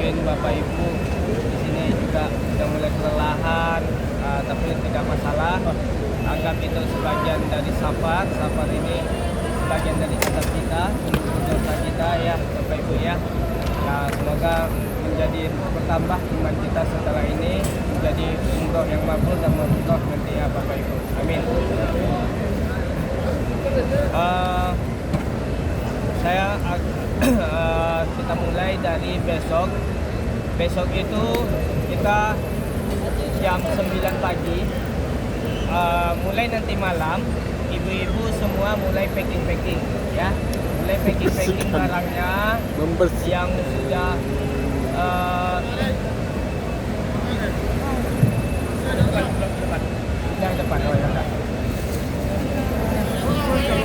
mungkin Bapak Ibu di sini juga sudah mulai kelelahan, tapi tidak masalah. Anggap itu sebagian dari safar ini sebagian dari azab kita, dosa kita ya Bapak Ibu ya. Nah, semoga menjadi bertambah iman kita setelah ini, menjadi umroh yang mabrur dan mabrur nanti ya Bapak Ibu. Amin. Kita mulai dari besok. Besok itu kita jam 9 pagi, mulai nanti malam, ibu-ibu semua mulai packing ya. Mulai packing barangnya yang sudah depan oh ya Kak.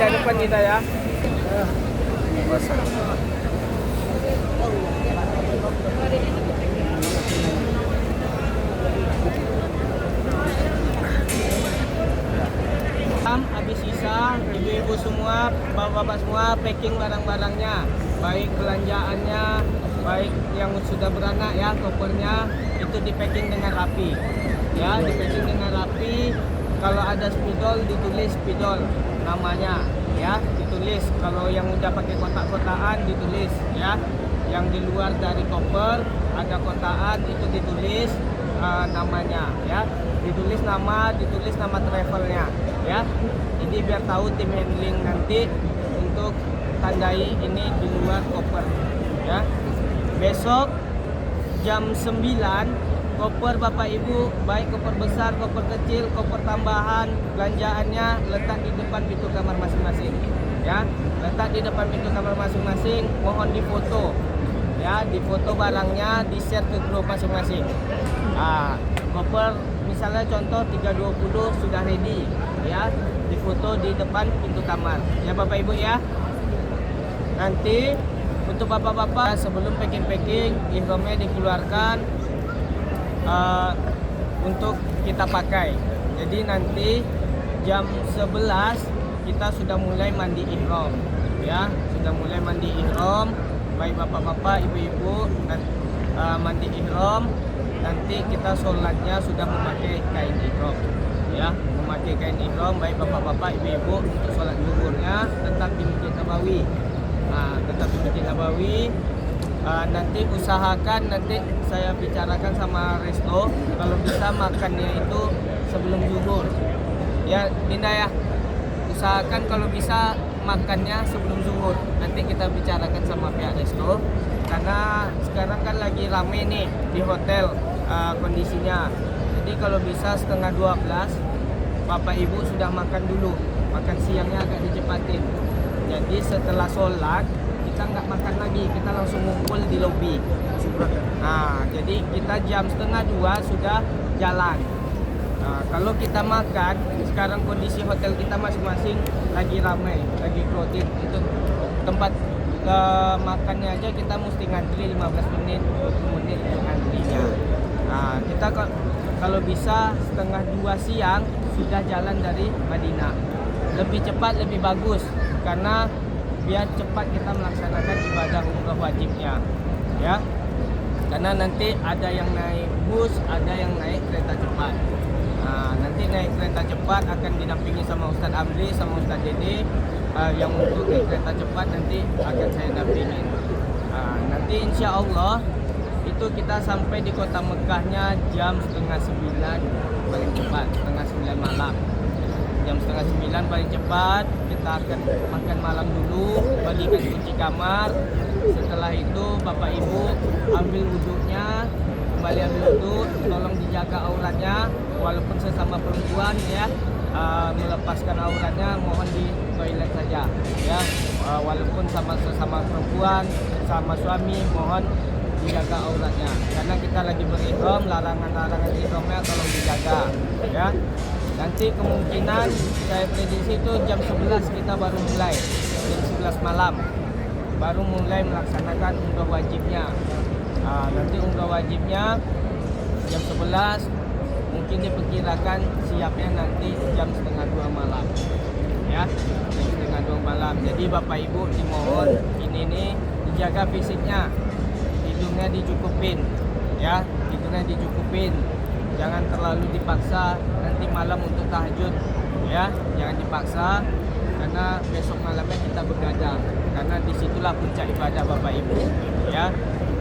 Depan kita ya. Habis sisa, ibu-ibu semua, bapak-bapak semua packing barang-barangnya, baik belanjaannya, baik yang sudah beranak ya, kopernya itu di packing dengan rapi ya, di packing dengan rapi. Kalau ada spidol ditulis spidol namanya ya, ditulis. Kalau yang udah pakai kotak-kotakan ditulis ya. Yang di luar dari koper ada kotakan itu ditulis namanya ya, ditulis nama travelnya ya. Jadi biar tahu tim handling nanti untuk tandai ini di luar koper ya. Besok jam 9 koper Bapak Ibu, baik koper besar, koper kecil, koper tambahan, belanjaannya letak di depan pintu kamar masing-masing ya. Letak di depan pintu kamar masing-masing, mohon difoto ya, difoto barangnya, di-share ke grup masing-masing. Koper misalnya contoh 320 sudah ready ya, difoto di depan pintu kamar ya Bapak Ibu ya. Nanti untuk bapak-bapak sebelum packing ihramnya dikeluarkan untuk kita pakai. Jadi nanti jam 11 kita sudah mulai mandi ihram ya, sudah mulai mandi ihram, baik bapak-bapak, ibu-ibu mandi ihram. Nanti kita sholatnya sudah memakai kain ihram ya, memakai kain ihram, baik bapak-bapak, ibu-ibu. Untuk sholat zuhurnya tetap di Masjid Nabawi, tetap di Masjid Nabawi. Nanti usahakan, nanti saya bicarakan sama Resto, kalau bisa makannya itu sebelum zuhur ya Dinda ya, usahakan kalau bisa makannya sebelum zuhur. Nanti kita bicarakan sama pihak Resto, karena sekarang kan lagi rame nih di hotel kondisinya. Jadi kalau bisa setengah 12 Bapak Ibu sudah makan dulu, makan siangnya agak dicepatin. Jadi setelah sholat kita nggak makan lagi, kita langsung ngumpul di lobi. Jadi kita jam setengah 2 sudah jalan. Kalau kita makan, sekarang kondisi hotel kita masing-masing lagi ramai, lagi crowded. Untuk tempat makannya aja kita mesti ngantri 15 menit, 20 menit untuk ngantrinya. Kita kalau bisa setengah 2 siang sudah jalan dari Madinah. Lebih cepat lebih bagus, karena biar cepat kita melaksanakan ibadah umrah wajibnya ya. Karena nanti ada yang naik bus, ada yang naik kereta cepat. Nanti naik kereta cepat akan didampingi sama Ustadz Amri sama Ustadz Dede. Yang untuk naik kereta cepat nanti akan saya dampingin. Nanti insya Allah itu kita sampai di kota Mekahnya jam setengah 9 paling cepat, setengah 9 malam. Jam setengah 9 paling cepat. Kita akan makan malam dulu, bagikan kunci kamar. Setelah itu Bapak Ibu ambil wudhunya, kembali ambil wudhu, tolong dijaga auratnya, walaupun sesama perempuan ya, melepaskan auratnya mohon di toilet saja ya, walaupun sesama perempuan, sama suami mohon dijaga auratnya, karena kita lagi berihram, larangan-larangan ihramnya tolong dijaga ya. Nanti kemungkinan saya prediksi itu jam 11 kita baru mulai, jam 11 malam baru mulai melaksanakan umrah wajibnya. Nanti umrah wajibnya jam 11, mungkin diperkirakan siapnya nanti jam setengah 2 malam ya, jam setengah 2 malam. Jadi Bapak Ibu dimohon ini nih dijaga fisiknya, hidungnya dicukupin, ya, hidungnya dicukupin. Jangan terlalu dipaksa nanti malam untuk tahajud, ya, jangan dipaksa karena besok malamnya kita begadang. Karena disitulah puncak ibadah Bapak Ibu, ya.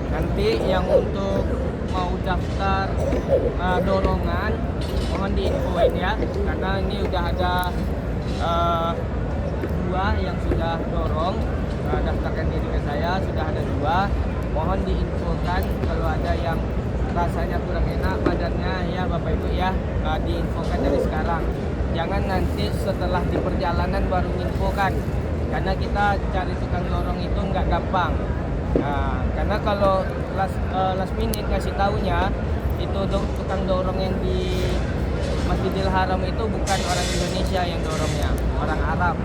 Nanti yang untuk mau daftar dorongan mohon diinfoin ya, karena ini udah ada dua yang sudah dorong daftarkan diri ke saya, sudah ada dua. Mohon diinfokan kalau ada yang rasanya kurang enak badannya ya Bapak Ibu ya, diinfokan dari sekarang. Jangan nanti setelah di perjalanan baru infokan, karena kita cari tukang dorong itu nggak gampang. Karena kalau last minute ngasih taunya itu tukang dorong yang di Masjidil Haram itu bukan orang Indonesia yang dorongnya, orang Arab.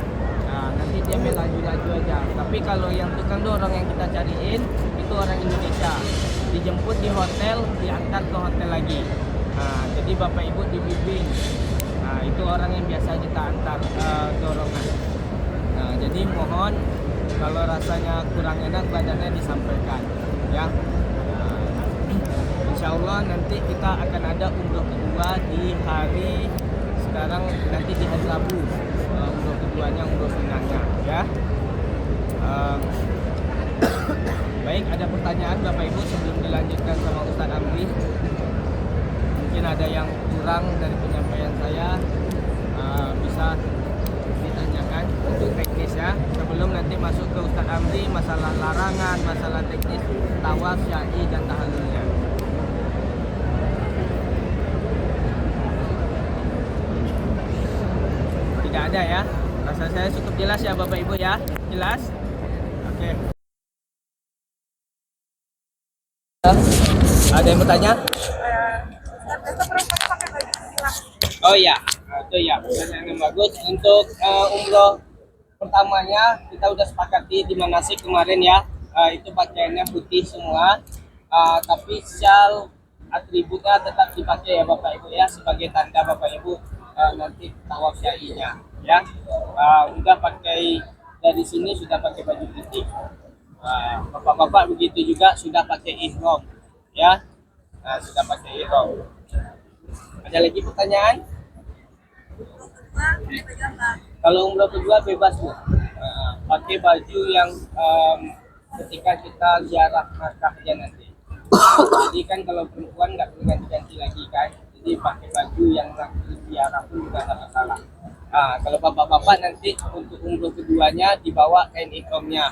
Nanti dia melaju-laju aja. Tapi kalau yang tukang dorong yang kita cariin itu orang Indonesia, dijemput di hotel, diantar ke hotel lagi. Jadi Bapak Ibu dibimbing. Itu orang yang biasa kita antar dorongan. Jadi mohon kalau rasanya kurang enak badannya disampaikan, ya. Insya Allah nanti kita akan ada umroh kedua di hari sekarang, nanti di hari Rabu. Umroh keduanya, umroh sunnahnya, ya. Baik, ada pertanyaan Bapak Ibu sebelum dilanjutkan sama Ustadz Amri? Mungkin ada yang kurang dari penyampaian saya, bisa ditanyakan untuk teknis ya. Sebelum nanti masuk ke Ustadz Amri, masalah larangan, masalah teknis tawaf, syai dan tahallulnya. Tidak ada ya. Rasa saya cukup jelas ya Bapak Ibu ya. Jelas? Oke. Ada yang bertanya? Oh iya, itu ya pertanyaan yang bagus. Untuk umroh pertamanya kita udah sepakati di manasik kemarin ya. Itu pakaiannya putih semua, tapi syal atributnya tetap dipakai ya Bapak Ibu ya, sebagai tanda Bapak Ibu nanti tawaf syai'nya ya. Udah pakai dari sini sudah pakai baju putih. Bapak-bapak begitu juga sudah pakai ihram ya. Sudah pakai ihram. Ada lagi pertanyaan? Kalau umroh kedua bebas Bu, pakai baju yang ketika kita ziarah Makkahnya nanti. Jadi kan kalau perempuan nggak perlu ganti-ganti lagi kan, jadi pakai baju yang nanti ziarah pun juga nggak masalah. Kalau bapak-bapak nanti untuk umroh keduanya dibawa kain ihramnya.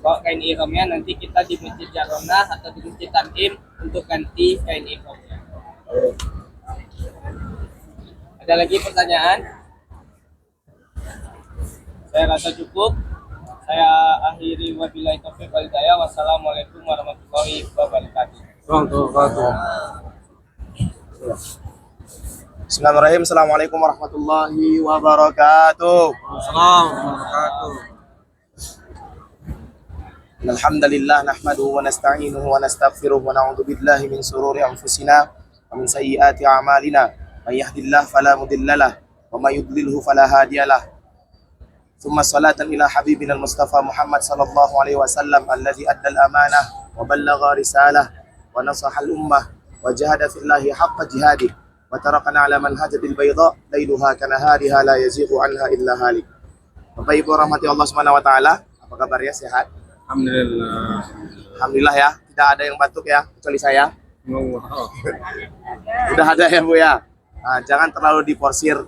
Bawa kain ihramnya, nanti kita di Masjid Jaronah atau di Masjid Tanim untuk ganti kain ihramnya. Ada lagi pertanyaan? Saya rasa cukup. Saya akhiri wabillahi taufiq wal hidayah. Wassalamualaikum warahmatullahi wabarakatuh. Bismillahirrahmanirrahim. Assalamualaikum warahmatullahi wabarakatuh. Alhamdulillah nahmaduhu wa nasta'inuhu wa nastaghfiruh wa na'udzu billahi min shururi anfusina wa min sayyiati a'malina. May yahdihillahu fala mudilla lahu wa may yudlilhu fala hadiya lahu. Thumma salatan ila habibina al-Mustafa Muhammad sallallahu alaihi wasallam alladhi adda al-amanah wa ballagha risalah wa nasaha al-ummah wa jahada fillahi haqqa jihadih wa tarakana ala manhajatil bayda lailuha kanahariha la yazighu anha illa halik. Bapak Ibu rahmati Allah Subhanahu wa taala, apa kabarnya, sehat? Alhamdulillah. Alhamdulillah ya, tidak ada yang batuk ya kecuali saya. Udah ada ya Bu ya. Jangan terlalu diporsir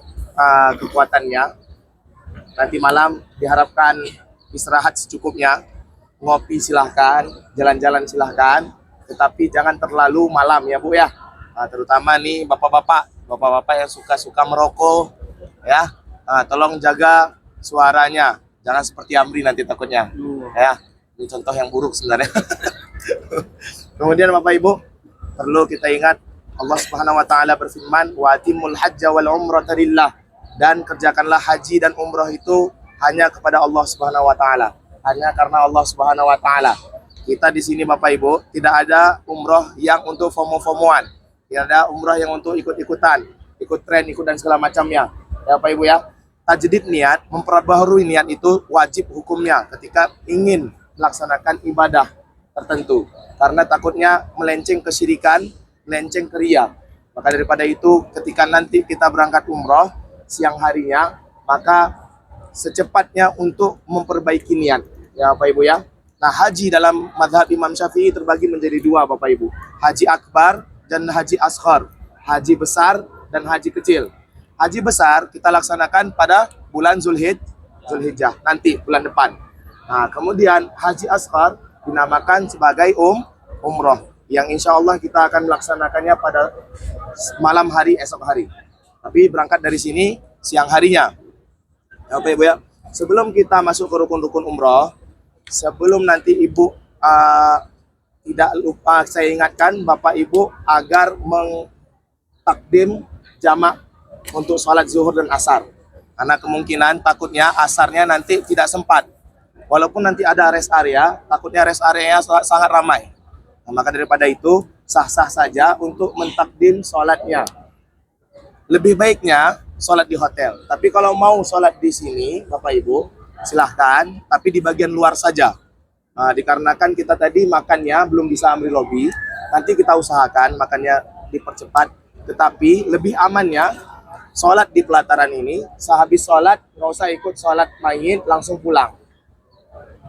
kekuatannya. Nanti malam diharapkan istirahat secukupnya. Ngopi silahkan, jalan-jalan silahkan, tetapi jangan terlalu malam ya Bu ya. Terutama nih bapak-bapak yang suka merokok ya. Tolong jaga suaranya, jangan seperti Amri nanti takutnya ya. Ini contoh yang buruk sebenarnya. Kemudian Bapak Ibu, perlu kita ingat Allah Subhanahu wa taala berfirman, "Wa atimul hajja wal umrata lillah." Dan kerjakanlah haji dan umrah itu hanya kepada Allah Subhanahu wa taala. Hanya karena Allah Subhanahu wa taala. Kita di sini Bapak Ibu, tidak ada umrah yang untuk FOMO-FOMOan. Tidak ada umrah yang untuk ikut-ikutan, ikut tren, ikut dan segala macamnya. Ya Bapak Ibu ya. Tajdid niat, memperbaharui niat itu wajib hukumnya ketika ingin melaksanakan ibadah. tertentu. Karena takutnya melenceng kesyirikan, melenceng ke riya. Maka daripada itu, ketika nanti kita berangkat umroh siang harinya, maka secepatnya untuk memperbaiki niat. Ya Bapak Ibu ya. Nah, haji dalam mazhab Imam Syafi'i terbagi menjadi dua Bapak Ibu. Haji akbar dan haji asghar. Haji besar dan haji kecil. Haji besar kita laksanakan pada bulan Zulhijjah, nanti bulan depan. Nah, kemudian haji asghar dinamakan sebagai umroh, yang insya Allah kita akan melaksanakannya pada malam hari esok hari. Tapi berangkat dari sini siang harinya. Ya, Bapak Ibu ya. Sebelum kita masuk ke rukun-rukun umroh, sebelum nanti Ibu tidak lupa, saya ingatkan Bapak Ibu agar mengtakdim jamak untuk sholat zuhur dan asar. Karena kemungkinan takutnya asarnya nanti tidak sempat. Walaupun nanti ada rest area, takutnya rest areanya sangat ramai. Nah, maka daripada itu, sah-sah saja untuk mentakdim sholatnya. Lebih baiknya sholat di hotel. Tapi kalau mau sholat di sini, Bapak Ibu, silahkan. Tapi di bagian luar saja. Nah, dikarenakan kita tadi makannya belum bisa ambil lobby. Nanti kita usahakan makannya dipercepat. Tetapi lebih amannya, sholat di pelataran ini, sehabis sholat, nggak usah ikut sholat main, langsung pulang.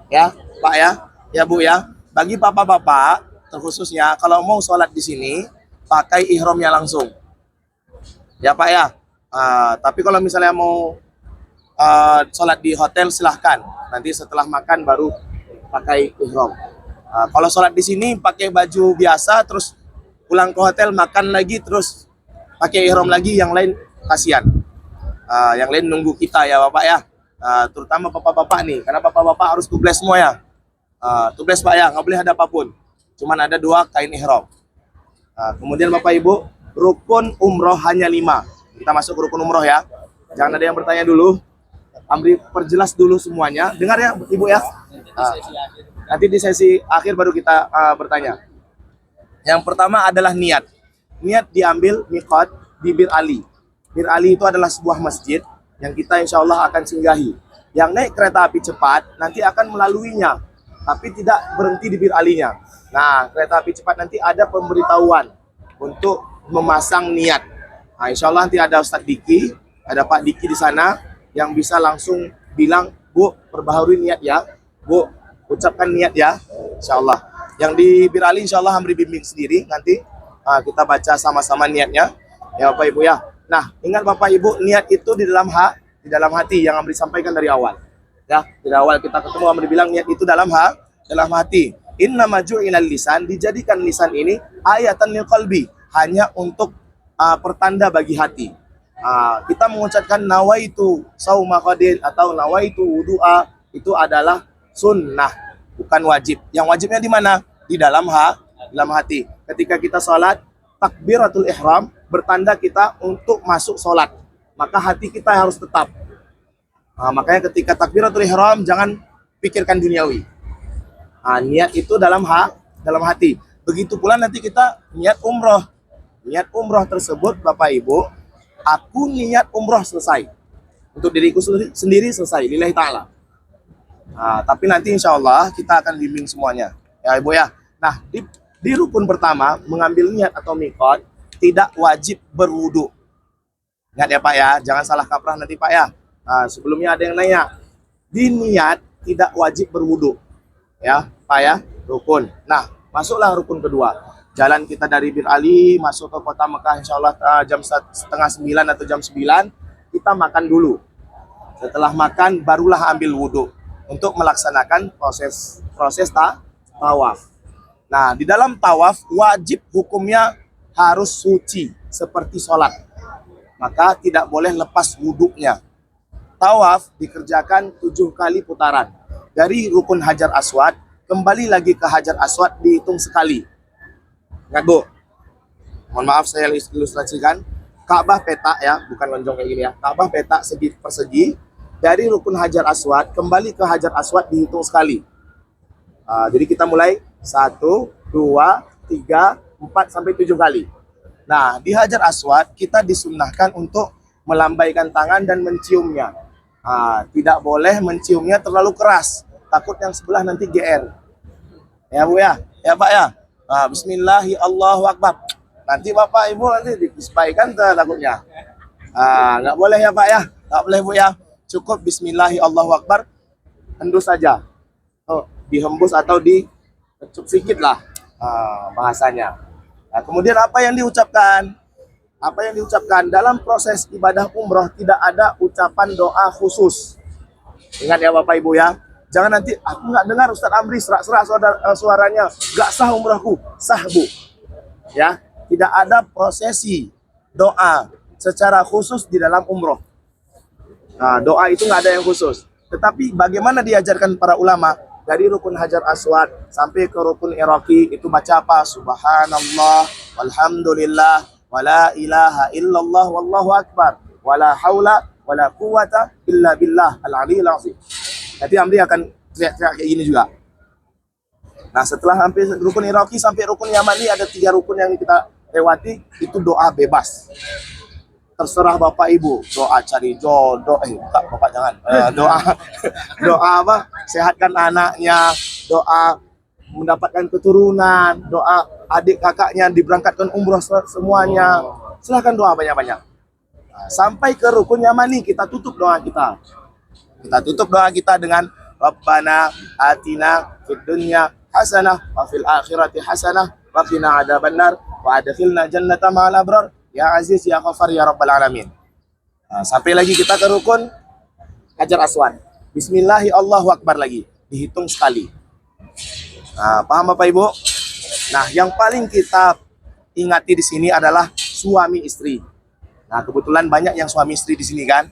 Ya, Pak ya, ya Bu ya. Bagi bapak-bapak, terkhususnya kalau mau sholat di sini, pakai ihramnya langsung. Ya Pak ya. Tapi kalau misalnya mau sholat di hotel, silahkan. Nanti setelah makan baru pakai ihram. Kalau sholat di sini pakai baju biasa, terus pulang ke hotel makan lagi, terus pakai ihram lagi, yang lain kasihan. Yang lain nunggu kita ya Bapak ya. Terutama bapak-bapak nih, karena bapak-bapak harus tubles semua ya. Tubles Pak ya, nggak boleh ada apapun. Cuman ada 2 kain ihram. Kemudian Bapak Ibu, rukun umroh hanya 5. Kita masuk ke rukun umroh ya. Jangan ada yang bertanya dulu. Amri perjelas dulu semuanya. Dengar ya Ibu ya. Nanti di sesi akhir baru kita bertanya. Yang pertama adalah niat. Niat diambil miqat di Bir Ali. Bir Ali itu adalah sebuah masjid yang kita insya Allah akan singgahi. Yang naik kereta api cepat nanti akan melaluinya, tapi tidak berhenti di Bir Alinya. Nah, kereta api cepat nanti ada pemberitahuan untuk memasang niat. Nah, insya Allah nanti ada Ustadz Diki, ada Pak Diki di sana yang bisa langsung bilang, Bu, perbaharui niat ya, Bu, ucapkan niat ya, insya Allah. Yang di Bir Ali insya Allah Hamri bimbing sendiri, nanti kita baca sama-sama niatnya, ya Bapak Ibu ya. Nah, ingat Bapak Ibu, niat itu di dalam hati yang Amri sampaikan dari awal. Ya, dari awal kita ketemu Amri bilang niat itu dalam hati. Inna maju'ilal lisan, dijadikan lisan ini ayatan lil qalbi, hanya untuk pertanda bagi hati. Kita mengucapkan nawaitu sauma qadin atau nawaitu wudu'a, itu adalah sunnah, bukan wajib. Yang wajibnya di mana? Di dalam hati. Ketika kita sholat, takbiratul ihram bertanda kita untuk masuk sholat, maka hati kita harus tetap. Makanya ketika takbiratul ihram jangan pikirkan duniawi. Niat itu dalam hati. Begitu pula nanti kita niat umroh. Niat umroh tersebut Bapak Ibu, aku niat umroh selesai. Untuk diriku sendiri selesai, lillahi ta'ala. Tapi nanti insya Allah kita akan bimbing semuanya. Ya Ibu ya. Nah, di rukun pertama, mengambil niat atau miqat, tidak wajib berwudu. Ingat ya Pak ya, jangan salah kaprah nanti Pak ya. Sebelumnya ada yang nanya, di niat tidak wajib berwudu. Ya Pak ya, rukun. Nah, masuklah rukun kedua. Jalan kita dari Bir Ali masuk ke kota Mekah insya Allah jam setengah 9 atau jam 9, kita makan dulu. Setelah makan barulah ambil wudu untuk melaksanakan proses tawaf. Nah, di dalam tawaf wajib hukumnya harus suci seperti sholat. Maka tidak boleh lepas wuduknya. Tawaf dikerjakan 7 kali putaran. Dari rukun Hajar Aswad, kembali lagi ke Hajar Aswad dihitung sekali. Ingat Bu, mohon maaf saya ilustrasikan. Ka'bah peta ya, bukan lonjong kayak gini ya. Ka'bah peta segi persegi. Dari rukun Hajar Aswad, kembali ke Hajar Aswad dihitung sekali. Jadi kita mulai 1, 2, 3, 4, sampai 7 kali. Nah, di Hajar Aswad kita disunnahkan untuk melambaikan tangan dan menciumnya. Tidak boleh menciumnya terlalu keras, takut yang sebelah nanti GR. Ya Bu ya, ya Pak ya. Bismillahi Allahu Akbar. Nanti Bapak Ibu nanti disampaikan takutnya. Nggak boleh ya Pak ya, nggak boleh Bu ya. Cukup Bismillahi Allahu Akbar, hendus saja. Dihembus atau dikecup sedikit lah bahasanya. Nah, kemudian apa yang diucapkan? Apa yang diucapkan dalam proses ibadah umroh tidak ada ucapan doa khusus. Ingat ya Bapak Ibu ya. Jangan nanti aku nggak dengar Ustadz Amri serak-serak suaranya, nggak sah umrohku. Sah Bu. Ya, tidak ada prosesi doa secara khusus di dalam umroh. Nah, doa itu nggak ada yang khusus. Tetapi bagaimana diajarkan para ulama dari rukun Hajar Aswad sampai ke rukun Iraqi itu baca apa? Subhanallah, walhamdulillah, wala ilaha illallah, wallahu akbar, wala haula wala quwata illa billah al-aliyil azim. Nanti Amri akan teriak-teriak kayak gini juga. Nah, setelah hampir rukun Iraqi sampai rukun Yamani ada 3 rukun yang kita lewati, itu doa bebas. Terserah Bapak Ibu, doa cari jodoh, Bapak jangan, doa apa? Sehatkan anaknya, doa mendapatkan keturunan, doa adik kakaknya diberangkatkan umroh semuanya. Silahkan doa banyak-banyak. Nah, sampai ke rukun Yamani kita tutup doa kita. Kita tutup doa kita dengan Rabbana atina fid dunya hasanah wa fil akhirati hasanah wa qina adzabannar wa adkhilna jannata ma'al abrar. Ya Aziz, Ya Ghafar, Ya Rabbal Alamin. Nah, sampai lagi kita ke rukun Hajar Aswad. Bismillahi Allahu Akbar lagi. Dihitung sekali. Nah, paham Bapak Ibu? Nah, yang paling kita ingati di sini adalah suami istri. Nah, kebetulan banyak yang suami istri di sini kan.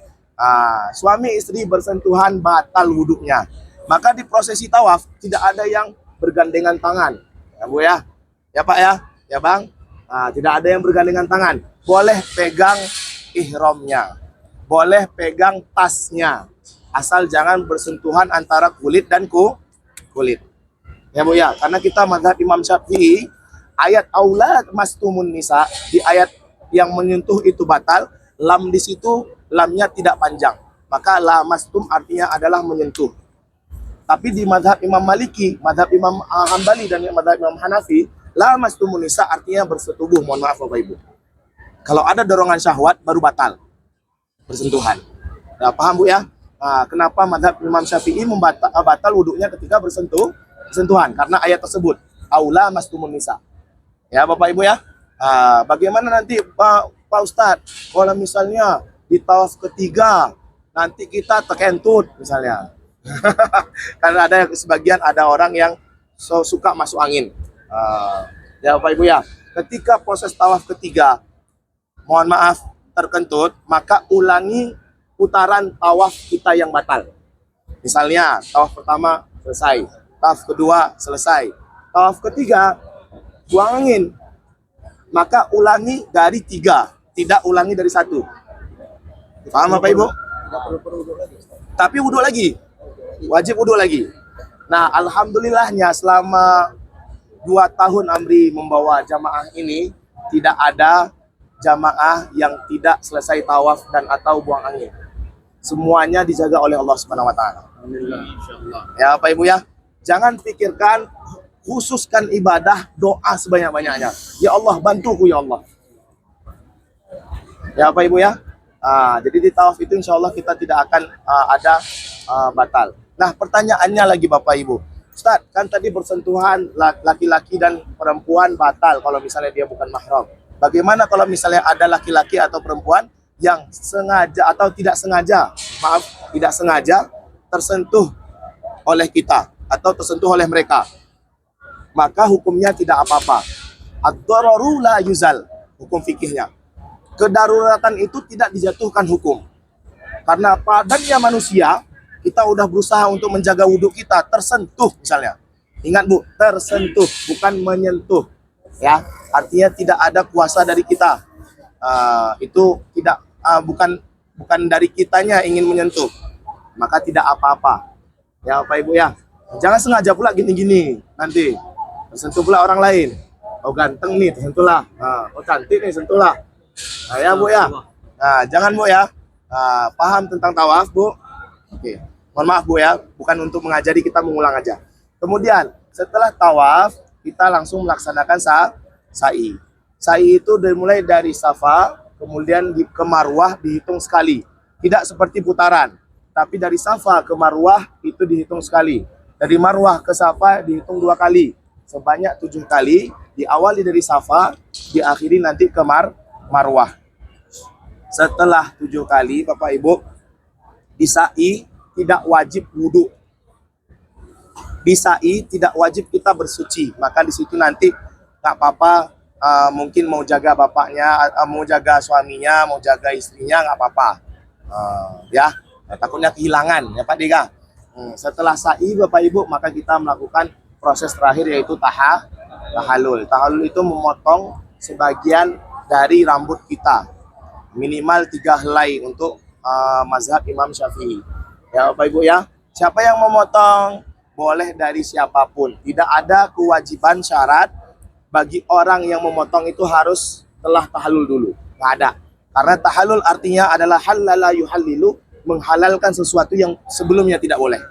Suami istri bersentuhan batal wudhunya. Maka di prosesi tawaf tidak ada yang bergandengan tangan. Ya Bu ya? Ya Pak ya? Ya Bang? Tidak ada yang bergandengan tangan. Boleh pegang ihramnya, boleh pegang tasnya, asal jangan bersentuhan antara kulit dan kulit. Ya Bu ya, karena kita mazhab Imam Syafi'i, ayat aula mastumun nisa, di ayat yang menyentuh itu batal, lam di situ lamnya tidak panjang, maka la mastum artinya adalah menyentuh. Tapi di mazhab Imam Maliki, mazhab Imam Hambali dan mazhab Imam Hanafi, la mastumun nisa artinya bersetubuh. Mohon maaf Bapak Ibu. Kalau ada dorongan syahwat baru batal bersentuhan. Nah, paham Bu ya? Nah, kenapa mazhab Imam Syafi'i batal wudhunya ketika bersentuhan? Karena ayat tersebut, aula mastumun nisa. Ya Bapak Ibu ya. Bagaimana nanti Pak Ustadz kalau misalnya di tawaf ketiga nanti kita tekentut misalnya. Karena ada sebagian ada orang yang suka masuk angin. Ya Bapak Ibu ya, ketika proses tawaf ketiga, mohon maaf, terkentut, maka ulangi putaran tawaf kita yang batal. Misalnya, tawaf pertama selesai, tawaf kedua selesai, tawaf ketiga buang angin, maka ulangi dari 3, tidak ulangi dari 1. Paham Bapak Ibu? Tapi wudhu lagi, wajib wudhu lagi. Nah, alhamdulillahnya selama 2 tahun Amri membawa jamaah ini, tidak ada jamaah yang tidak selesai tawaf dan atau buang angin. Semuanya dijaga oleh Allah Subhanahu wa taala. Alhamdulillah, insyaallah. Ya Bapak Ibu ya, jangan pikirkan, khususkan ibadah doa sebanyak-banyaknya. Ya Allah, bantuku ya Allah. Ya Bapak Ibu ya. Jadi di tawaf itu insyaallah kita tidak akan ada batal. Nah, pertanyaannya lagi Bapak Ibu. Ustadz, kan tadi bersentuhan laki-laki dan perempuan batal kalau misalnya dia bukan mahram. Bagaimana kalau misalnya ada laki-laki atau perempuan yang sengaja atau tidak sengaja, tidak sengaja tersentuh oleh kita atau tersentuh oleh mereka? Maka hukumnya tidak apa-apa. Ad-dararu la yuzal, hukum fikihnya. Kedaruratan itu tidak dijatuhkan hukum. Karena padannya manusia, kita udah berusaha untuk menjaga wudhu kita, tersentuh misalnya. Ingat Bu, tersentuh, bukan menyentuh. Ya, artinya tidak ada kuasa dari kita. Itu tidak bukan dari kitanya ingin menyentuh. Maka tidak apa-apa. Ya Bapak Ibu ya. Jangan sengaja pula gini-gini nanti. Tersentuh pula orang lain. Oh ganteng nih, tersentuhlah. Oh cantik nih, sentuhlah. Nah, ya Bu ya. Nah, jangan Bu ya. Paham tentang tawaf Bu? Oke. Mohon maaf Bu ya, bukan untuk mengajari, kita mengulang aja. Kemudian Setelah tawaf, kita langsung melaksanakan sa'i. Sa'i itu dimulai dari Safa, kemudian ke Marwah dihitung sekali. Tidak seperti putaran, tapi dari Safa ke Marwah itu dihitung sekali. Dari Marwah ke Safa dihitung 2 kali. Sebanyak 7 kali, diawali dari Safa, diakhiri nanti ke Marwah. Setelah 7 kali, Bapak Ibu, di sa'i tidak wajib wudhu. Di sa'i tidak wajib kita bersuci. Maka di situ nanti nggak apa-apa, mungkin mau jaga bapaknya, mau jaga suaminya, mau jaga istrinya, nggak apa-apa. Ya, takutnya kehilangan, ya Pak Dega. Setelah sa'i, Bapak Ibu, maka kita melakukan proses terakhir yaitu tahalul. Tahalul itu memotong sebagian dari rambut kita. Minimal 3 helai untuk mazhab Imam Syafi'i. Ya Bapak Ibu ya, siapa yang memotong boleh dari siapapun. Tidak ada kewajiban syarat bagi orang yang memotong itu harus telah tahalul dulu. Nggak ada. Karena tahalul artinya adalah halala yuhallilu, menghalalkan sesuatu yang sebelumnya tidak boleh.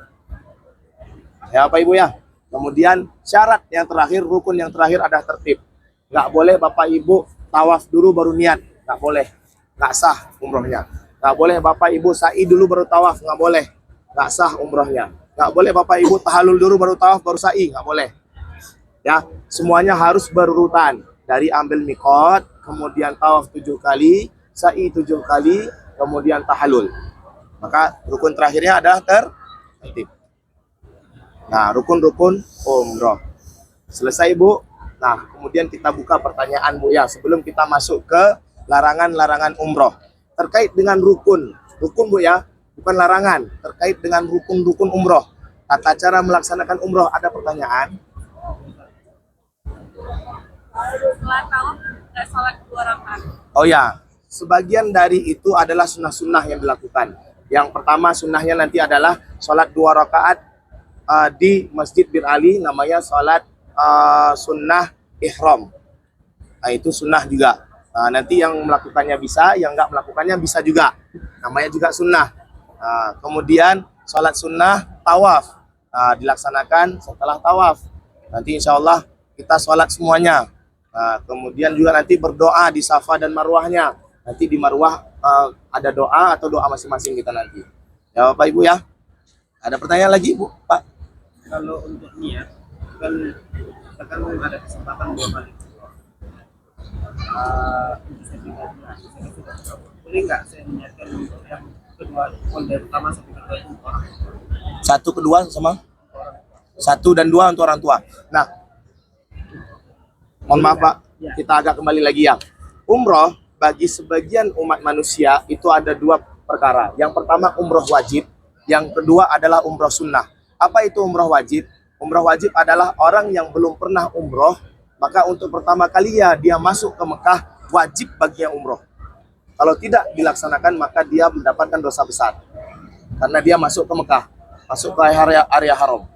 Ya Bapak Ibu ya. Kemudian syarat yang terakhir, rukun yang terakhir ada tertib. Nggak boleh Bapak Ibu tawaf dulu baru niat. Nggak boleh. Nggak sah umrohnya. Nggak boleh Bapak Ibu sa'i dulu baru tawaf, nggak boleh. Nggak sah umrohnya. Nggak boleh Bapak Ibu tahalul dulu baru tawaf baru sa'i, nggak boleh. Ya, semuanya harus berurutan. Dari ambil mikot, kemudian tawaf 7 kali, sa'i 7 kali, kemudian tahalul. Maka rukun terakhirnya ada tertib. Nah, rukun-rukun umroh. Selesai Bu. Nah, kemudian kita buka pertanyaan Bu ya, sebelum kita masuk ke larangan-larangan umroh terkait dengan rukun Bu ya, bukan larangan, terkait dengan rukun-rukun umroh, tata cara melaksanakan umroh. Ada pertanyaan? Setelah tawaf sholat 2 rakaat. Oh ya, sebagian dari itu adalah sunnah-sunnah yang dilakukan. Yang pertama sunnahnya nanti adalah sholat 2 rakaat di Masjid Bir Ali, namanya sholat sunnah ihram. Nah itu sunnah juga. Nanti yang melakukannya bisa, yang nggak melakukannya bisa juga. Namanya juga sunnah. Kemudian sholat sunnah tawaf dilaksanakan setelah tawaf. Nanti insya Allah kita sholat semuanya. Kemudian juga nanti berdoa di Safa dan Marwahnya. Nanti di Marwah ada doa atau doa masing-masing kita nanti. Ya Bapak Ibu ya. Ada pertanyaan lagi Bu, Pak? Kalau untuk niat, kan kita kan ada kesempatan 2 kali. Boleh nggak saya niatkan yang kedua, dari pertama sampai kedua itu orang? 1, kedua sama? 1 dan 2 untuk orang tua. Nah, mohon maaf Pak, kita agak kembali lagi ya. Umroh bagi sebagian umat manusia itu ada 2 perkara. Yang pertama umroh wajib, yang kedua adalah umroh sunnah. Apa itu umroh wajib? Umroh wajib adalah orang yang belum pernah umroh, maka untuk pertama kali ya dia masuk ke Mekah, wajib bagi yang umroh. Kalau tidak dilaksanakan maka dia mendapatkan dosa besar. Karena dia masuk ke Mekah, masuk ke area haram.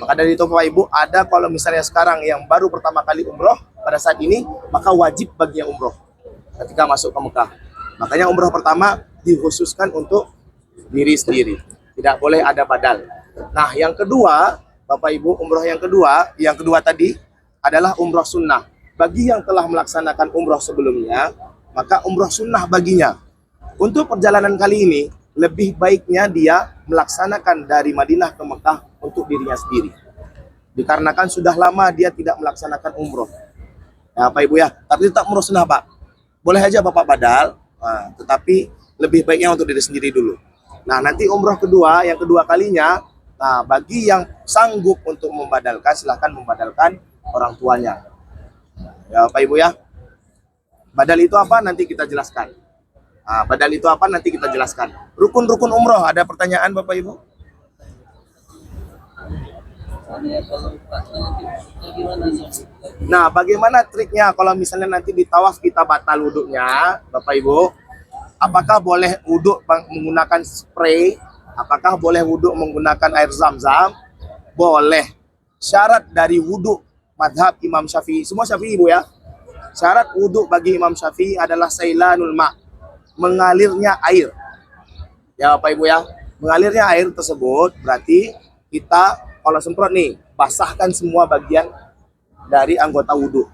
Maka dari itu Bapak Ibu, ada kalau misalnya sekarang yang baru pertama kali umroh pada saat ini, maka wajib bagi yang umroh ketika masuk ke Mekah. Makanya umroh pertama dikhususkan untuk diri sendiri. Tidak boleh ada badal. Nah yang kedua, Bapak Ibu, umroh yang kedua tadi adalah umroh sunnah. Bagi yang telah melaksanakan umroh sebelumnya, maka umroh sunnah baginya. Untuk perjalanan kali ini, lebih baiknya dia melaksanakan dari Madinah ke Mekah untuk dirinya sendiri. Dikarenakan sudah lama dia tidak melaksanakan umroh. Ya, Pak Ibu ya, tapi tetap umroh sunnah Pak. Boleh aja Bapak badal, tetapi lebih baiknya untuk diri sendiri dulu. Nah nanti umroh kedua, yang kedua kalinya, nah bagi yang sanggup untuk membadalkan, silahkan membadalkan orang tuanya. Ya Pak Ibu ya, badal itu apa nanti kita jelaskan. Badal itu apa nanti kita jelaskan. Rukun-rukun umroh, ada pertanyaan Bapak Ibu? Nah, bagaimana triknya kalau misalnya nanti di tawaf kita batal wuduknya, Bapak Ibu? Apakah boleh wuduk menggunakan spray? Apakah boleh wuduk menggunakan air zam-zam? Boleh. Syarat dari wuduk madhab Imam Syafi'i, semua Syafi'i Ibu ya. Syarat wuduk bagi Imam Syafi'i adalah sailanul ma', mengalirnya air. Ya Bapak Ibu ya, mengalirnya air tersebut berarti kita kalau semprot nih, basahkan semua bagian dari anggota wudhu.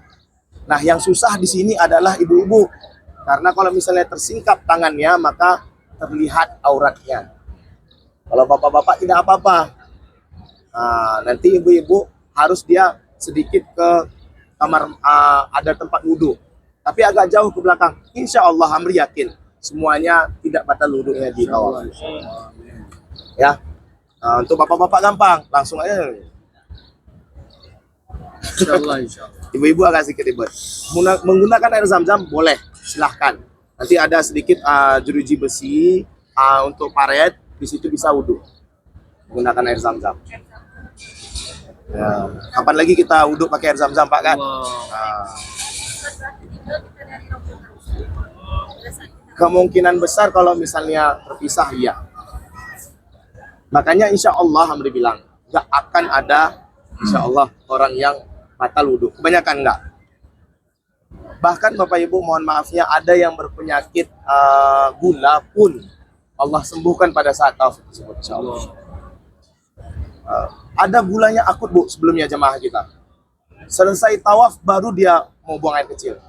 Nah, yang susah di sini adalah ibu-ibu, karena kalau misalnya tersingkap tangannya maka terlihat auratnya. Kalau bapak-bapak tidak apa-apa. Nah, nanti ibu-ibu harus dia sedikit ke kamar, ada tempat wudhu, tapi agak jauh ke belakang. Insya Allah Amri yakin semuanya tidak batal wudhunya di awal. Ya, untuk bapak-bapak gampang, langsung aja. Insyaallah. Ibu-ibu agak sedikit ribet. Menggunakan air zam-zam boleh, silahkan. Nanti ada sedikit jeruji besi untuk paret, di situ bisa wudhu. Menggunakan air zam-zam. Ya. Kapan lagi kita wudhu pakai air zam-zam, Pak, kan? Kemungkinan besar kalau misalnya terpisah, iya. Makanya insya Allah Amri bilang, nggak akan ada insya Allah orang yang batal wudhu. Kebanyakan enggak. Bahkan Bapak Ibu mohon maafnya, ada yang berpenyakit gula pun Allah sembuhkan pada saat tawaf tersebut, insya Allah. Ada gulanya akut, Bu, sebelumnya jemaah kita. Selesai tawaf baru dia mau buang air kecil.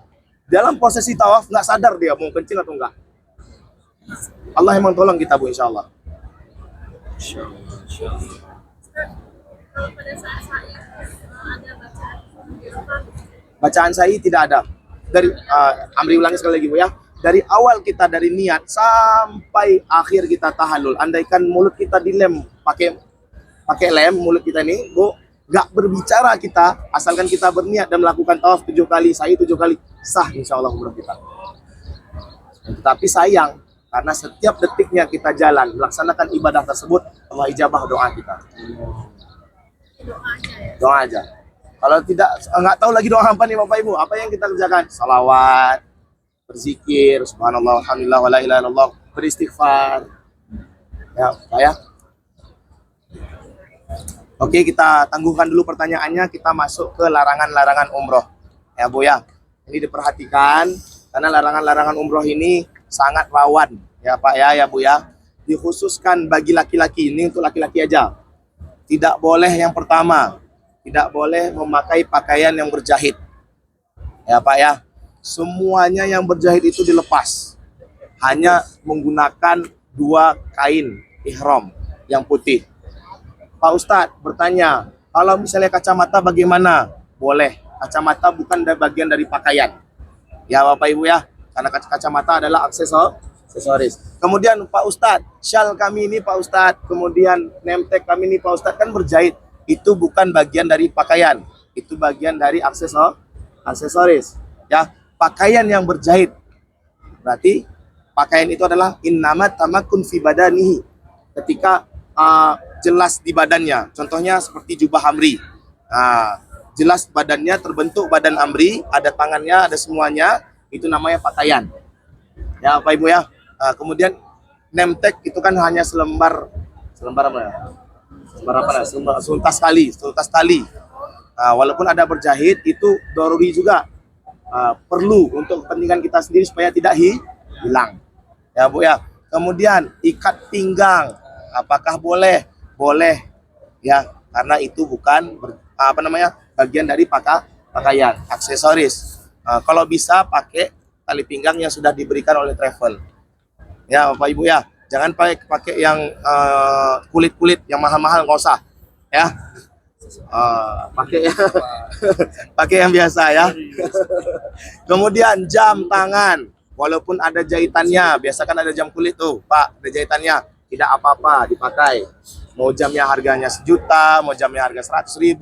Dalam prosesi tawaf nggak sadar dia mau kencing atau enggak. Allah emang tolong kita, Bu, insya Allah. Kalau pada saat saya ada bacaan Bacaan sa'i tidak ada. Dari Amri ulangi sekali lagi, Bu, ya. Dari awal kita dari niat sampai akhir kita tahallul. Andaikan mulut kita dilem pakai lem mulut kita ini, Bu, nggak berbicara kita, asalkan kita berniat dan melakukan tawaf 7 kali, sa'i 7 kali, sah insya Allah umrah kita. Tetapi sayang, karena setiap detiknya kita jalan melaksanakan ibadah tersebut, Allah ijabah doa kita. Doa aja. Kalau tidak, nggak tahu lagi doa apa nih Bapak Ibu, apa yang kita kerjakan? Salawat, berzikir, subhanallah, alhamdulillah, wa la ilaha illallah, beristighfar. Ya, Pak, ya. Oke, kita tangguhkan dulu pertanyaannya, kita masuk ke larangan-larangan umroh. Ya, Bu, ya. Ini diperhatikan, karena larangan-larangan umroh ini sangat rawan. Ya, Pak, ya, Bu, ya. Dikhususkan bagi laki-laki, ini untuk laki-laki aja. Tidak boleh yang pertama, tidak boleh memakai pakaian yang berjahit. Ya, Pak, ya. Semuanya yang berjahit itu dilepas. Hanya menggunakan 2 kain ihram yang putih. Pak Ustadz bertanya, kalau misalnya kacamata bagaimana? Boleh. Kacamata bukan bagian dari pakaian. Ya, Bapak Ibu, ya. Karena kacamata adalah aksesoris. Kemudian Pak Ustadz, syal kami ini Pak Ustadz, kemudian nemtek kami ini Pak Ustadz, kan berjahit. Itu bukan bagian dari pakaian. Itu bagian dari aksesoris. Ya, pakaian yang berjahit. Berarti pakaian itu adalah innamat tamakun fi badanihi. Ketika jelas di badannya. Contohnya seperti jubah Amri. Nah, jelas badannya terbentuk badan Amri, ada tangannya, ada semuanya. Itu namanya pakaian. Ya, Bapak Ibu, ya. Kemudian nemtek itu kan hanya selembar apa ya? Suntas tali. Walaupun ada berjahit, itu doruri juga. Perlu untuk kepentingan kita sendiri supaya tidak hilang. Ya, Bu, ya. Kemudian ikat pinggang, apakah boleh? Boleh, ya, karena itu bukan bagian dari pakaian, aksesoris. Kalau bisa pakai tali pinggang yang sudah diberikan oleh travel. Ya, Bapak Ibu, ya, jangan pakai yang kulit yang mahal-mahal, nggak usah, ya. Pakai yang biasa, ya. Kemudian jam tangan, walaupun ada jahitannya, biasa kan ada jam kulit tuh, Pak, ada jahitannya, tidak apa-apa dipakai. Mau jamnya harganya 1 juta, mau jamnya harga 100.000,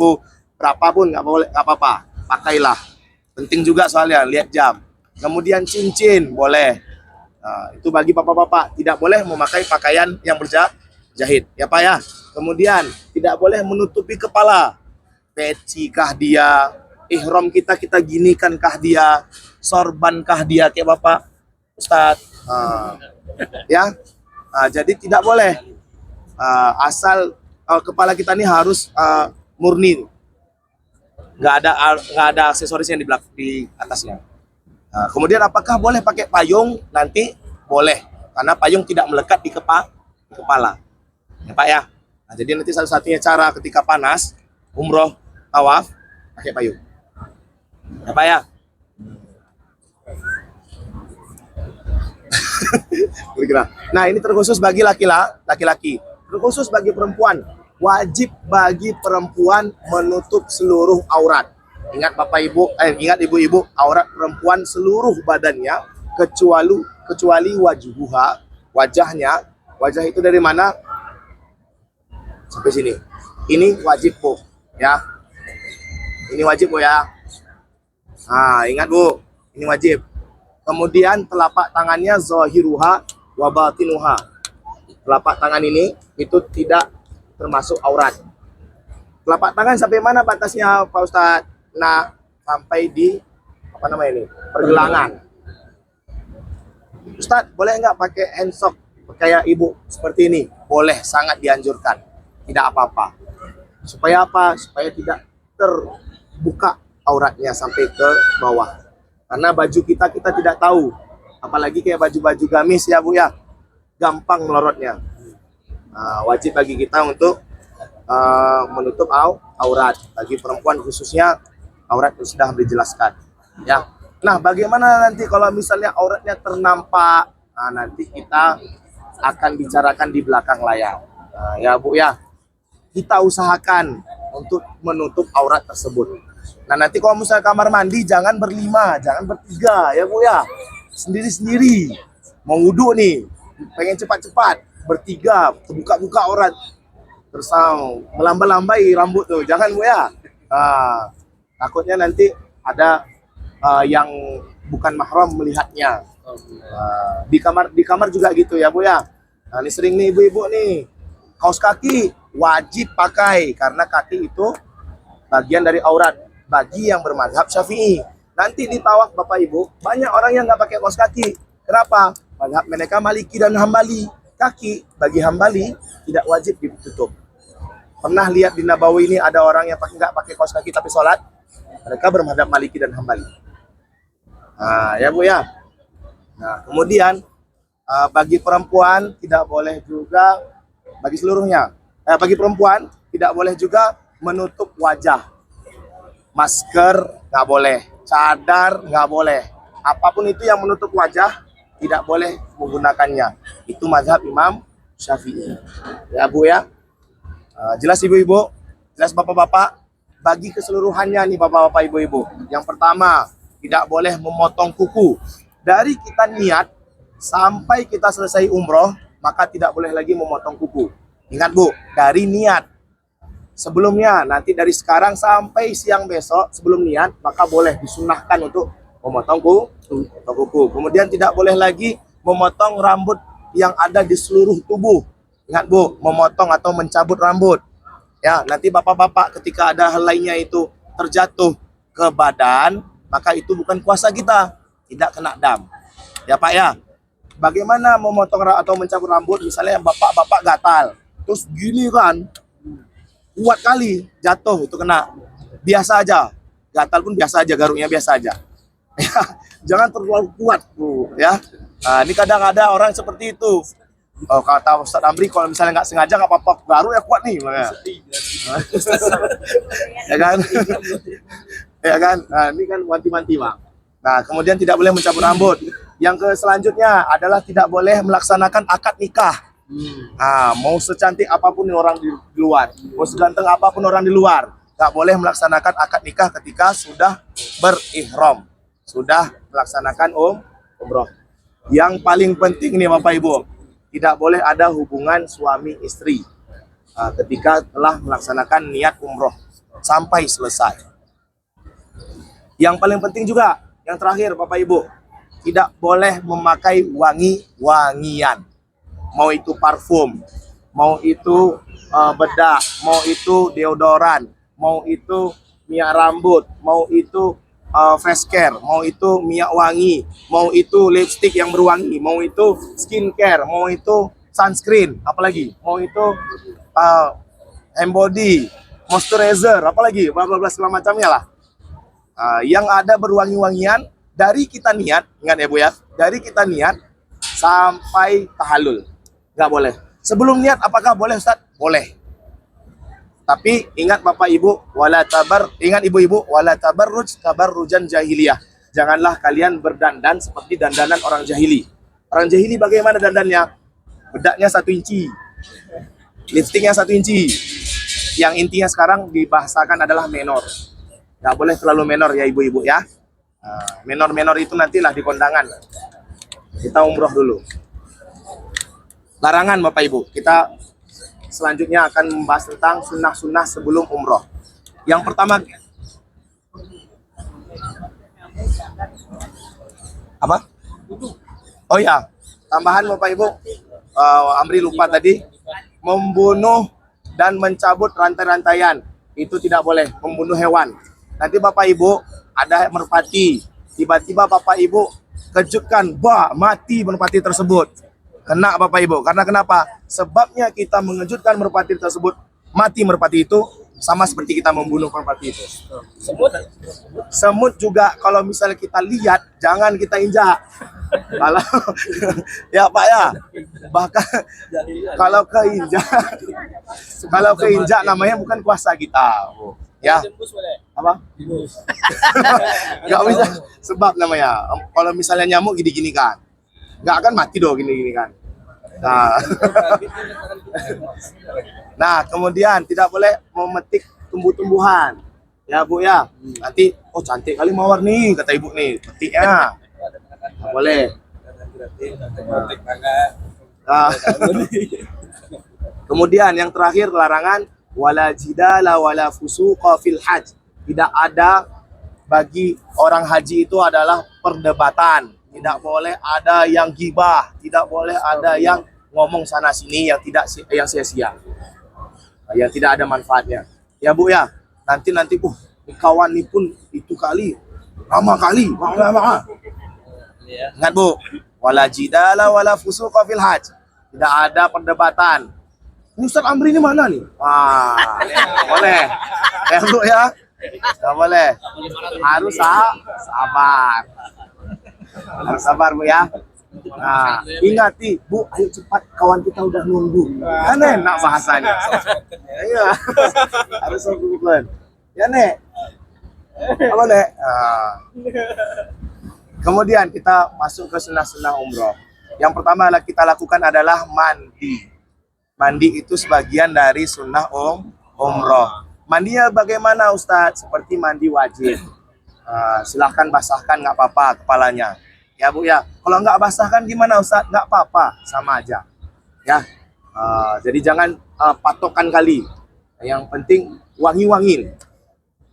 berapapun nggak apa-apa, pakailah. Penting juga soalnya lihat jam. Kemudian cincin boleh. Nah, itu bagi bapak-bapak, tidak boleh memakai pakaian yang berjahit, ya Pak, ya. Kemudian tidak boleh menutupi kepala. Peci kah dia, ihram kita ginikan kah dia, sorban kah dia kayak Bapak Ustadz. Ya. Jadi tidak boleh. Asal kepala kita ini harus murni, nggak ada aksesoris yang di atasnya. Kemudian apakah boleh pakai payung? Nanti boleh, karena payung tidak melekat di kepala, ya Pak, ya. Jadi nanti satu-satunya cara ketika panas umroh tawaf pakai payung. Ya Pak ya? Nah ini terkhusus bagi laki-laki. Terkhusus bagi perempuan. Wajib bagi perempuan menutup seluruh aurat. Ingat Bapak Ibu, ingat Ibu-ibu, aurat perempuan seluruh badannya kecuali wajahnya. Wajah itu dari mana? Sampai sini. Ini wajib Bu, ya. Ini wajib Bu ya. Nah, ingat Bu, ini wajib. Kemudian telapak tangannya zahiruha wa batinuha. Telapak tangan ini itu tidak termasuk aurat. Telapak tangan sampai mana batasnya Pak Ustadz? Nah, sampai di apa namanya ini? Pergelangan. Ustadz, boleh nggak pakai handsock kayak ibu seperti ini? Boleh, sangat dianjurkan. Tidak apa-apa. Supaya apa? Supaya tidak terbuka auratnya sampai ke bawah. Karena baju kita tidak tahu. Apalagi kayak baju-baju gamis ya Bu ya. Gampang melorotnya. Nah, wajib bagi kita untuk menutup aurat. Bagi perempuan khususnya aurat sudah dijelaskan. Ya. Nah, bagaimana nanti kalau misalnya auratnya ternampak? Nah, nanti kita akan bicarakan di belakang layar. Nah, ya Bu ya. Kita usahakan untuk menutup aurat tersebut. Nah, nanti kalau misalnya kamar mandi jangan berlima, jangan bertiga ya Bu ya. Sendiri-sendiri. Mau wudhu nih, pengen cepat-cepat, bertiga, buka-buka aurat. Terus melambai-lambai rambut tuh, jangan Bu ya. Nah, takutnya nanti ada yang bukan mahram melihatnya. Di kamar juga gitu ya Bu ya. Nah, ini sering nih ibu-ibu nih, kaos kaki wajib pakai karena kaki itu bagian dari aurat bagi yang bermadzhab Syafi'i. Nanti di tawaf Bapak Ibu banyak orang yang nggak pakai kaos kaki. Kenapa? Mazhab mereka Maliki dan Hambali. Kaki bagi Hambali tidak wajib ditutup. Pernah lihat di Nabawi ini ada orang yang nggak pakai kaos kaki tapi sholat? Mereka bermadzhab Maliki dan Hambali. Nah, ya Bu ya. Nah, kemudian bagi perempuan tidak boleh juga, bagi seluruhnya, bagi perempuan tidak boleh juga menutup wajah. Masker nggak boleh, cadar nggak boleh. Apapun itu yang menutup wajah tidak boleh menggunakannya. Itu mazhab Imam Syafi'i. Ya Bu ya. Jelas ibu-ibu, jelas bapak-bapak. Bagi keseluruhannya nih bapak-bapak ibu-ibu. Yang pertama, tidak boleh memotong kuku. Dari kita niat sampai kita selesai umroh, maka tidak boleh lagi memotong kuku. Ingat Bu, dari niat. Sebelumnya, nanti dari sekarang sampai siang besok, sebelum niat, maka boleh disunahkan untuk memotong kuku. Kemudian tidak boleh lagi memotong rambut yang ada di seluruh tubuh. Ingat Bu, memotong atau mencabut rambut. Ya, nanti bapak-bapak ketika ada helainya itu terjatuh ke badan, maka itu bukan kuasa kita, tidak kena dam. Ya Pak ya. Bagaimana memotong atau mencabut rambut? Misalnya bapak-bapak gatal, terus gini kan, kuat kali jatuh itu kena. Biasa aja, gatal pun biasa aja, garuknya biasa aja. Ya, jangan terlalu kuat Bu ya. Nah, ini kadang ada orang seperti itu. Oh, kata Ustadz Amri, kalau misalnya nggak sengaja nggak apa-apa, garuk ya kuat nih. Ya kan? Ya kan? Nah, ini kan wanti-wanti Bang. Nah, kemudian tidak boleh mencabut rambut. Yang selanjutnya adalah tidak boleh melaksanakan akad nikah. Nah, mau secantik apapun orang di luar, mau seganteng apapun orang di luar, nggak boleh melaksanakan akad nikah ketika sudah berihram, sudah melaksanakan umroh. Yang paling penting nih Bapak Ibu, tidak boleh ada hubungan suami istri ketika telah melaksanakan niat umroh sampai selesai. Yang paling penting juga, yang terakhir Bapak Ibu, tidak boleh memakai wangi-wangian. Mau itu parfum, mau itu bedak, mau itu deodoran, mau itu minyak rambut, mau itu face care, mau itu minyak wangi, mau itu lipstick yang berwangi, mau itu skincare, mau itu sunscreen, apalagi, mau itu hand body, moisturizer, apalagi, bla bla bla segala macamnya lah. Yang ada berwangi-wangian dari kita niat, ingat ya Bu ya, dari kita niat sampai tahallul, nggak boleh. Sebelum niat apakah boleh Ustaz? Boleh. Tapi ingat Bapak Ibu, ingat ibu-ibu, wala tabarrujan jahiliyah. Janganlah kalian berdandan seperti dandanan orang jahili. Orang jahili bagaimana dandannya? Bedaknya 1 inci, lipstiknya 1 inci. Yang intinya sekarang dibahasakan adalah menor. Nggak boleh terlalu menor ya ibu-ibu ya. Menor-menor itu nantilah di kondangan. Kita umroh dulu. Larangan Bapak Ibu. Kita selanjutnya akan membahas tentang sunnah-sunnah sebelum umroh. Yang pertama, apa? Oh ya, tambahan Bapak Ibu, Amri lupa tadi, membunuh dan mencabut rantai-rantaian itu tidak boleh, membunuh hewan. Nanti Bapak Ibu ada merpati, tiba-tiba Bapak Ibu kejutkan, mati merpati tersebut. Kena Bapak Ibu, karena kenapa? Sebabnya kita mengejutkan merpati tersebut, mati merpati itu, sama seperti kita membunuh merpati itu. Semut juga kalau misalnya kita lihat, jangan kita injak. Kalau ya Pak ya, bahkan kalau keinjak namanya bukan kuasa kita. Ya, apa? Nggak bisa, sebab namanya. Kalau misalnya nyamuk gini-gini kan, nggak akan mati dong gini-gini kan. Nah, kemudian tidak boleh memetik tumbuh-tumbuhan. Ya Bu ya, nanti cantik kali mawar nih kata ibu nih, petiknya. Nggak boleh. Kemudian yang terakhir larangan wala jidala wala fusuqa fil hajj. Tidak ada bagi orang haji itu adalah perdebatan. Tidak boleh ada yang gibah, tidak boleh ada yang ngomong sana sini yang sia-sia, yang tidak ada manfaatnya. Ya Bu ya, nanti kawan ini pun itu kali, lama kali. Ingat Bu, wala jidala wala fusuqa fil hajj. Tidak ada perdebatan. Ustaz Amri ini mana nih? Boleh. Ya Bu ya, nggak boleh. Harus sabar. Harus sabar Bu ya. Nah, ingati Bu, ayo cepat, kawan kita udah nunggu. Kan enak bahasanya. Iya. Harus sabar. Ya Nek. Apa Nek? Kemudian kita masuk ke sunnah-sunnah umroh. Yang pertama kita lakukan adalah mandi. Mandi itu sebagian dari sunnah umroh. Mandinya bagaimana Ustadz? Seperti mandi wajib. Silahkan basahkan, nggak apa-apa kepalanya. Ya Bu ya, kalau nggak basahkan gimana Ustadz? Nggak apa-apa, sama aja. Ya, jadi jangan patokan kali. Yang penting wangi-wangin.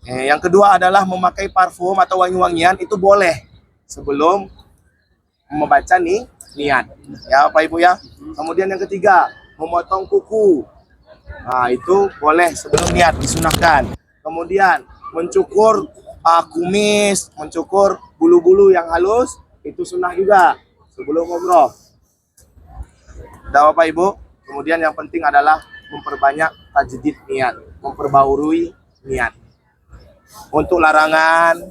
Yang kedua adalah memakai parfum atau wangi-wangian itu boleh sebelum membaca niat. Ya Pak Ibu ya. Kemudian yang ketiga, memotong kuku. Nah, itu boleh sebelum niat, disunahkan. Kemudian mencukur kumis, mencukur bulu-bulu yang halus, itu sunnah juga sebelum umroh. Dan Bapak Ibu, kemudian yang penting adalah memperbanyak tajdid niat, memperbaharui niat. Untuk larangan,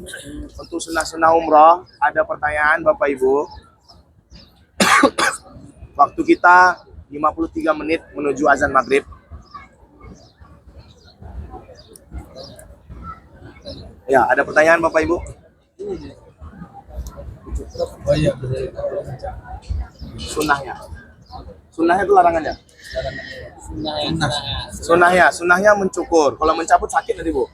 untuk sunnah-sunnah umroh, ada pertanyaan Bapak Ibu. Waktu kita 53 menit menuju azan maghrib. Ya, ada pertanyaan Bapak Ibu? Sunnahnya itu larangannya? Sunnahnya mencukur. Kalau mencabut sakit nanti Bu.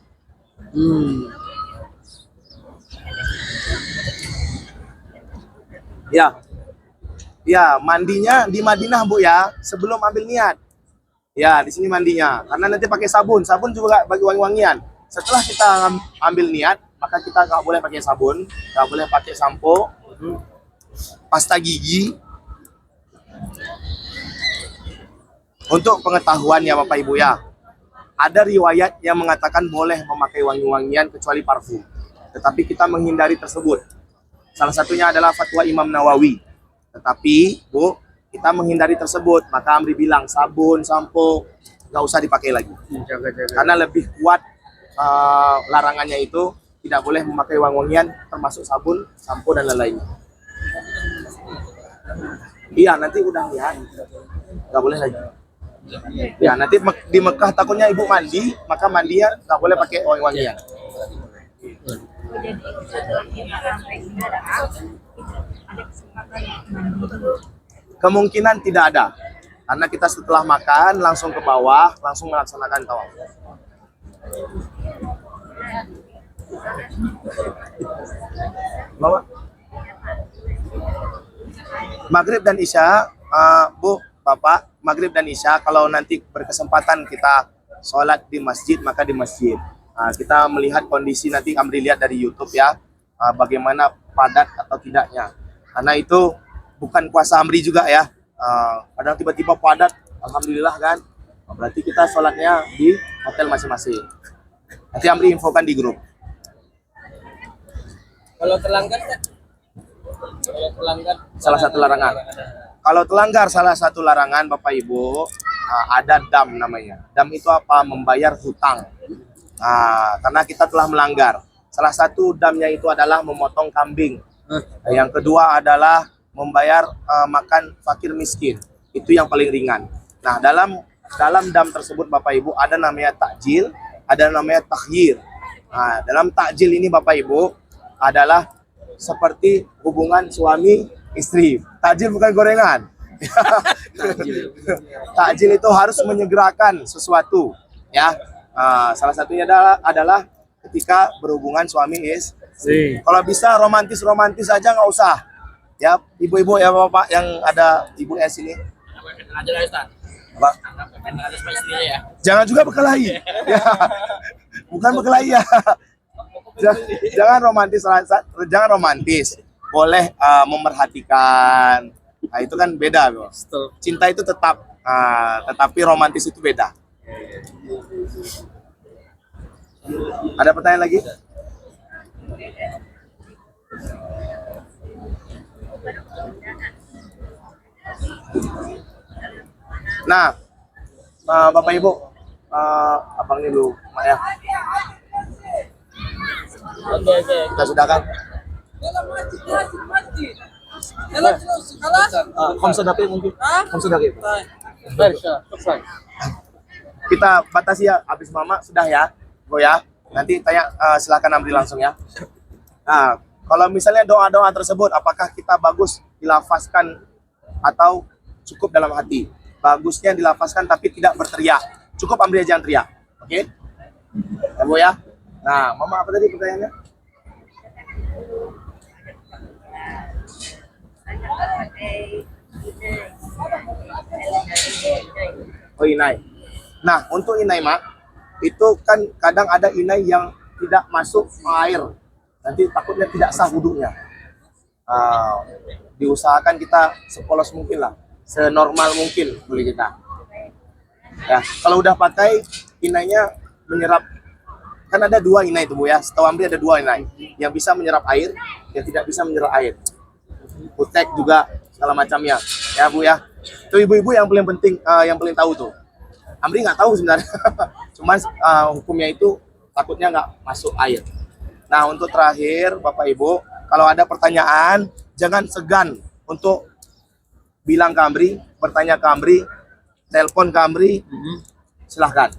Ya, mandinya di Madinah Bu ya, sebelum ambil niat. Ya, di sini mandinya. Karena nanti pakai sabun juga bagi wangi-wangian. Setelah kita ambil niat, maka kita nggak boleh pakai sabun, nggak boleh pakai sampo, pasta gigi. Untuk pengetahuan ya Bapak Ibu ya, ada riwayat yang mengatakan boleh memakai wangi-wangian kecuali parfum. Tetapi kita menghindari tersebut. Salah satunya adalah fatwa Imam Nawawi. Tetapi Bu, kita menghindari tersebut. Maka Amri bilang sabun, sampo nggak usah dipakai lagi. Karena lebih kuat larangannya itu tidak boleh memakai wangi-wangian termasuk sabun, sampo dan lain-lainnya. Iya, nanti udah ya, nggak boleh lagi. Ya, nanti di Mekah takutnya ibu mandi, maka mandinya nggak boleh pakai wangi-wangian. Jadi setelah kita sampai di Arab, ada kesempatan mandi dulu. Kemungkinan tidak ada, karena kita setelah makan langsung ke bawah, langsung melaksanakan tawaf. Bawa. Maghrib dan Isya, Bu, Bapak, Maghrib dan Isya, kalau nanti berkesempatan kita sholat di masjid, maka di masjid. Kita melihat kondisi, nanti Amri lihat dari YouTube ya, bagaimana padat atau tidaknya. Karena itu bukan kuasa Amri juga ya. Kadang tiba-tiba padat, alhamdulillah kan. Berarti kita sholatnya di hotel masing-masing. Nanti Amri infokan di grup. Kalau terlanggar, kalau terlanggar Salah satu larangan. Kalau terlanggar salah satu larangan, Bapak Ibu, ada dam namanya. Dam itu apa? Membayar hutang. Karena kita telah melanggar. Salah satu damnya itu adalah memotong kambing. Yang kedua adalah membayar makan fakir miskin. Itu yang paling ringan. Nah, dalam dam tersebut Bapak Ibu ada namanya takjil, ada namanya takhyir. Dalam takjil ini Bapak Ibu adalah seperti hubungan suami istri. Takjil bukan gorengan. Takjil itu harus menyegerakan sesuatu, ya. Salah satunya adalah ketika berhubungan suami istri. Kalau bisa romantis aja nggak usah. Ya, ibu-ibu ya bapak yang ada ibu S ini. Apa? Jangan juga berkelahi. Ya. Bukan berkelahi ya. Jangan romantis. Boleh memerhatikan. Nah, itu kan beda, bro. Cinta itu tetap, tetapi romantis itu beda. Ada pertanyaan lagi? Nah, Bapak Ibu, abang ini dulu, Mak ya. Kita sudah kan? Komsodaki mungkin. Komsodaki. Kita batasi ya, habis mama sudah ya, Go ya. Nanti tanya, silakan Amri langsung ya. Nah, kalau misalnya doa-doa tersebut, apakah kita bagus dilafazkan atau cukup dalam hati? Bagusnya dilafazkan tapi tidak berteriak. Cukup Amri aja yang teriak, oke? Ya Bu ya. Nah, mama apa tadi pertanyaannya? Oh, inai. Nah, untuk inai mak, itu kan kadang ada inai yang tidak masuk air. Nanti takutnya tidak sah wudhunya. Diusahakan kita sepolos mungkin lah, senormal mungkin boleh kita. Ya, kalau udah pakai inainya menyerap, kan ada dua inai itu Bu ya. Setahu Amri ada dua inai, yang bisa menyerap air, yang tidak bisa menyerap air. Putek juga segala macamnya, ya Bu ya. Itu ibu-ibu yang paling penting, yang paling tahu tuh. Amri nggak tahu sebenarnya, cuman hukumnya itu takutnya nggak masuk air. Nah, untuk terakhir Bapak Ibu, kalau ada pertanyaan jangan segan untuk bilang ke Amri, bertanya ke Amri, telepon ke Amri, silahkan.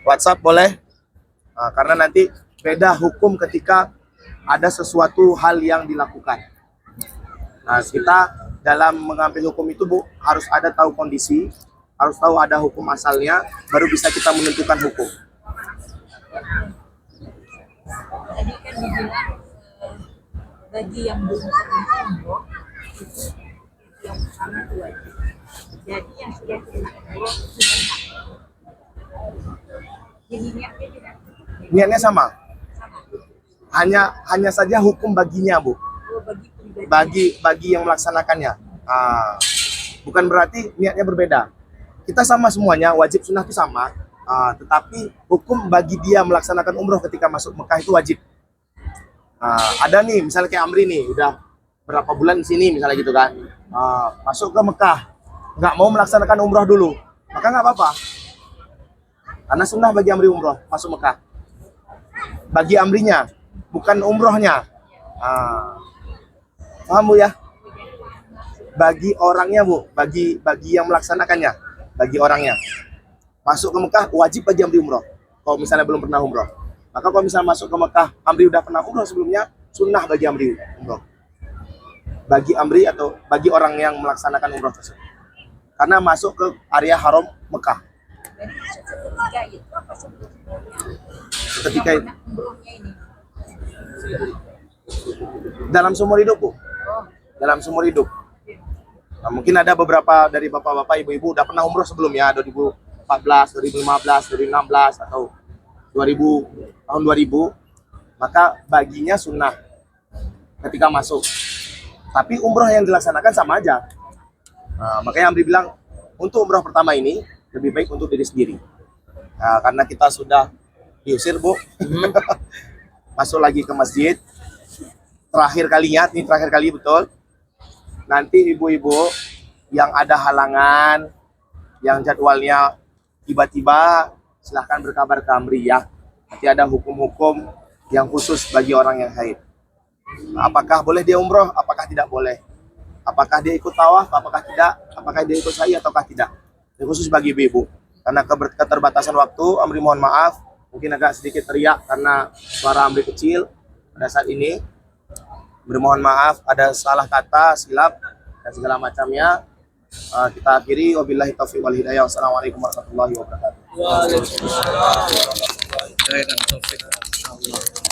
WhatsApp boleh, karena nanti beda hukum ketika ada sesuatu hal yang dilakukan. Nah, kita dalam mengambil hukum itu Bu, harus ada tahu kondisi, harus tahu ada hukum asalnya, baru bisa kita menentukan hukum. Tadi kan dibilang bagi yang belum pernah umroh itu yang pertama itu wajib. Jadi yang sudah pernah umroh sudah. Jadi niatnya tidak. Niatnya sama. Hanya saja hukum baginya Bu. Bagi yang melaksanakannya. Bukan berarti niatnya berbeda. Kita sama semuanya, wajib sunnah itu sama. Tetapi hukum bagi dia melaksanakan umroh ketika masuk Mekah itu wajib. Ada nih, misalnya kayak Amri nih, udah berapa bulan di sini misalnya gitu kan, masuk ke Mekah, nggak mau melaksanakan umroh dulu, maka nggak apa-apa. Karena sunnah bagi Amri umroh masuk Mekah. Bagi Amrinya, bukan umrohnya. Paham Bu ya? Bagi orangnya Bu, bagi yang melaksanakannya, bagi orangnya. Masuk ke Mekah wajib bagi Amri umroh. Kalau misalnya belum pernah umroh. Maka kalau misalnya masuk ke Mekah, Amri udah pernah umroh sebelumnya, sunnah bagi Amri umroh. Bagi Amri atau bagi orang yang melaksanakan umroh tersebut. Karena masuk ke area haram Mekah. Jadi seketika itu apa sebelumnya? Ketika Yang pernah umrohnya ini. dalam seumur hidup, Bu. Oh, Dalam seumur hidup. Nah, mungkin ada beberapa dari bapak-bapak, ibu-ibu udah pernah umroh sebelumnya, 2014, 2015, 2016, atau 2000, tahun 2000, maka baginya sunnah ketika masuk. Tapi umroh yang dilaksanakan sama aja. Nah, makanya Amri bilang, untuk umroh pertama ini, lebih baik untuk diri sendiri. Nah, karena kita sudah diusir, Bu. Masuk lagi ke masjid. Terakhir kalinya, ini terakhir kali betul. Nanti ibu-ibu yang ada halangan, yang jadwalnya tiba-tiba, silahkan berkabar ke Amri ya. Nanti ada hukum-hukum yang khusus bagi orang yang haid. Apakah boleh dia umroh, apakah tidak boleh. Apakah dia ikut tawaf, apakah tidak. Apakah dia ikut sa'i, ataukah tidak. Ini khusus bagi ibu-ibu. Karena keterbatasan waktu, Amri mohon maaf. Mungkin agak sedikit teriak karena suara Amri kecil pada saat ini. Bermohon maaf, ada salah kata, silap, dan segala macamnya. Kita akhiri. Wabillahi taufiq wal hidayah. Wassalamualaikum warahmatullahi wabarakatuh. Waalaikumsalam warahmatullahi wabarakatuh.